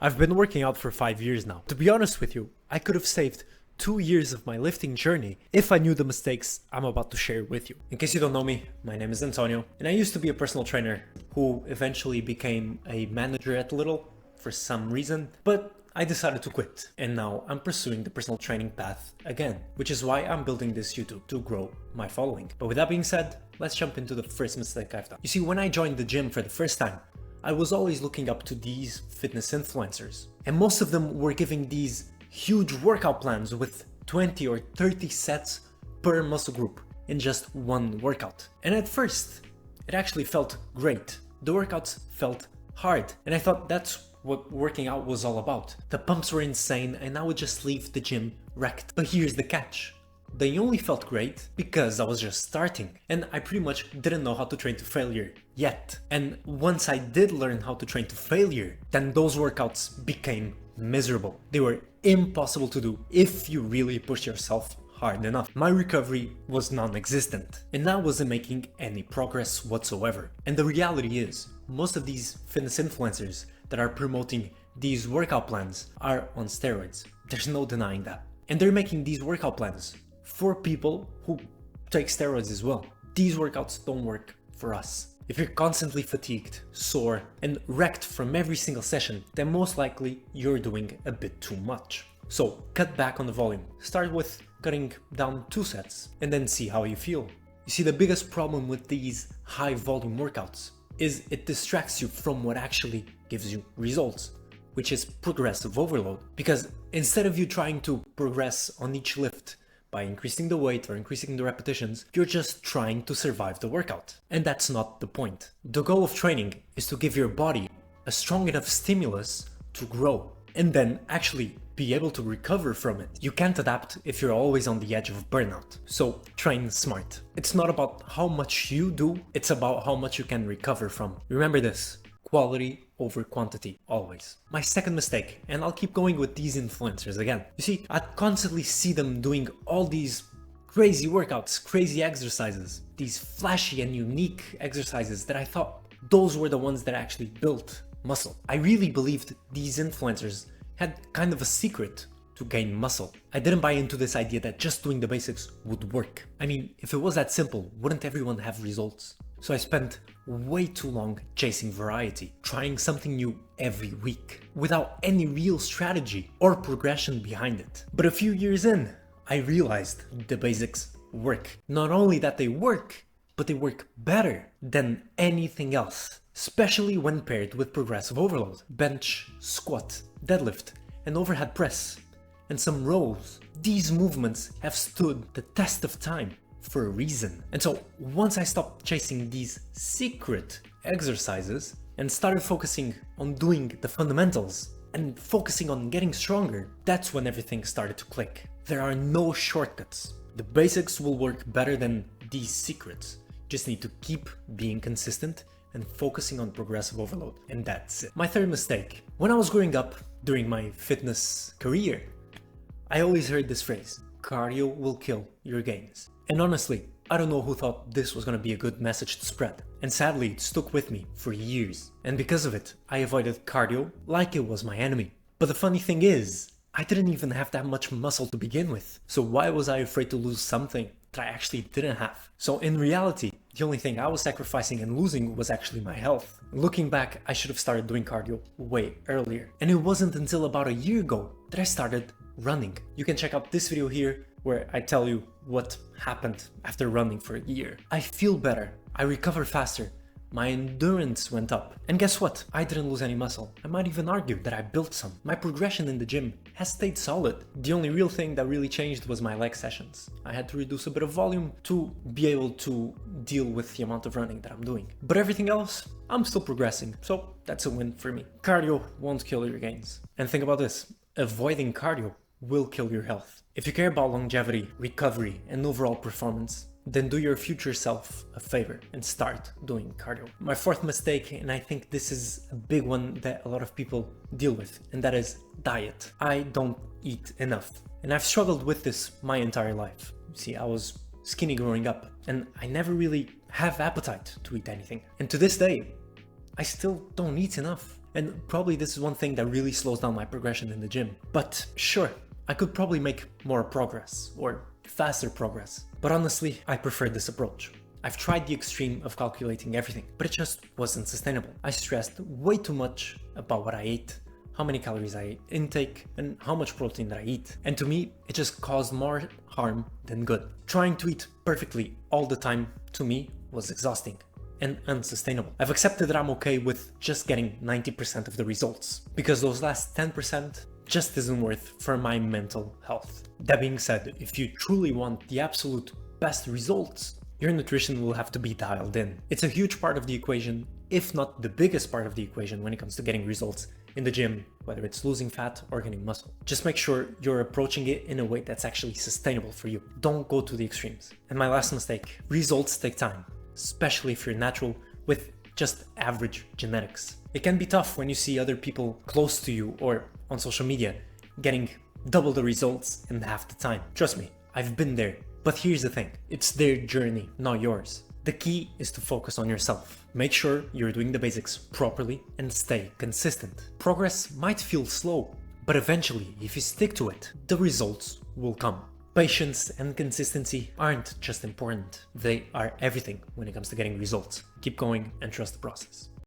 I've been working out for 5 years now. To be honest with you, I could have saved 2 years of my lifting journey if I knew the mistakes I'm about to share with you. In case you don't know me, my name is Antonio, and I used to be a personal trainer who eventually became a manager at Little for some reason, but I decided to quit, and now I'm pursuing the personal training path again, which is why I'm building this YouTube to grow my following. But with that being said, let's jump into the first mistake I've done. You see, when I joined the gym for the first time, I was always looking up to these fitness influencers, and most of them were giving these huge workout plans with 20 or 30 sets per muscle group in just one workout. And at first, it actually felt great. The workouts felt hard, and I thought that's what working out was all about. The pumps were insane and I would just leave the gym wrecked. But here's the catch. They only felt great because I was just starting, and I pretty much didn't know how to train to failure yet. And once I did learn how to train to failure, then those workouts became miserable. They were impossible to do if you really push yourself hard enough. My recovery was non-existent, and I wasn't making any progress whatsoever. And the reality is, most of these fitness influencers that are promoting these workout plans are on steroids. There's no denying that. And they're making these workout plans for people who take steroids as well. These workouts don't work for us. If you're constantly fatigued, sore, and wrecked from every single session, then most likely you're doing a bit too much. So cut back on the volume. Start with cutting down 2 sets and then see how you feel. You see, the biggest problem with these high volume workouts is it distracts you from what actually gives you results, which is progressive overload. Because instead of you trying to progress on each lift by increasing the weight or increasing the repetitions, you're just trying to survive the workout. And that's not the point. The goal of training is to give your body a strong enough stimulus to grow and then actually be able to recover from it. You can't adapt if you're always on the edge of burnout. So train smart. It's not about how much you do, it's about how much you can recover from. Remember this. Quality over quantity, always. My second mistake, and I'll keep going with these influencers again. You see, I'd constantly see them doing all these crazy workouts, crazy exercises, these flashy and unique exercises that I thought those were the ones that actually built muscle. I really believed these influencers had kind of a secret to gain muscle. I didn't buy into this idea that just doing the basics would work. I mean, if it was that simple, wouldn't everyone have results? So I spent way too long chasing variety, trying something new every week, without any real strategy or progression behind it. But a few years in, I realized the basics work. Not only that they work, but they work better than anything else, especially when paired with progressive overload. Bench, squat, deadlift, and overhead press, and some rows. These movements have stood the test of time for a reason. And so once I stopped chasing these secret exercises and started focusing on doing the fundamentals and focusing on getting stronger, that's when everything started to click. There are no shortcuts. The basics will work better than these secrets. Just need to keep being consistent and focusing on progressive overload, and that's it. My third mistake. When I was growing up during my fitness career, I always heard this phrase: cardio will kill your gains. And honestly, I don't know who thought this was gonna be a good message to spread. And sadly, it stuck with me for years. And because of it, I avoided cardio like it was my enemy. But the funny thing is, I didn't even have that much muscle to begin with. So why was I afraid to lose something that I actually didn't have? So in reality, the only thing I was sacrificing and losing was actually my health. Looking back, I should have started doing cardio way earlier. And it wasn't until about a year ago that I started running. You can check out this video here where I tell you what happened after running for a year. I feel better, I recover faster, my endurance went up. And guess what? I didn't lose any muscle. I might even argue that I built some. My progression in the gym has stayed solid. The only real thing that really changed was my leg sessions. I had to reduce a bit of volume to be able to deal with the amount of running that I'm doing. But everything else, I'm still progressing, so that's a win for me. Cardio won't kill your gains. And think about this, avoiding cardio will kill your health. If you care about longevity, recovery, and overall performance, then do your future self a favor and start doing cardio. My fourth mistake, and I think this is a big one that a lot of people deal with, and that is diet. I don't eat enough. And I've struggled with this my entire life. See, I was skinny growing up, and I never really have appetite to eat anything. And to this day, I still don't eat enough. And probably this is one thing that really slows down my progression in the gym. But sure, I could probably make more progress or faster progress. But honestly, I prefer this approach. I've tried the extreme of calculating everything, but it just wasn't sustainable. I stressed way too much about what I ate, how many calories I intake, and how much protein that I eat. And to me, it just caused more harm than good. Trying to eat perfectly all the time, to me, was exhausting and unsustainable. I've accepted that I'm okay with just getting 90% of the results, because those last 10% just isn't worth for my mental health. That being said, if you truly want the absolute best results, your nutrition will have to be dialed in. It's a huge part of the equation, if not the biggest part of the equation when it comes to getting results in the gym, whether it's losing fat or getting muscle. Just make sure you're approaching it in a way that's actually sustainable for you. Don't go to the extremes. And my last mistake, results take time, especially if you're natural with just average genetics. It can be tough when you see other people close to you or on social media getting double the results in half the time. Trust me, I've been there. But here's the thing, it's their journey, not yours. The key is to focus on yourself. Make sure you're doing the basics properly and stay consistent. Progress might feel slow, but eventually, if you stick to it, the results will come. Patience and consistency aren't just important, they are everything when it comes to getting results. Keep going and trust the process.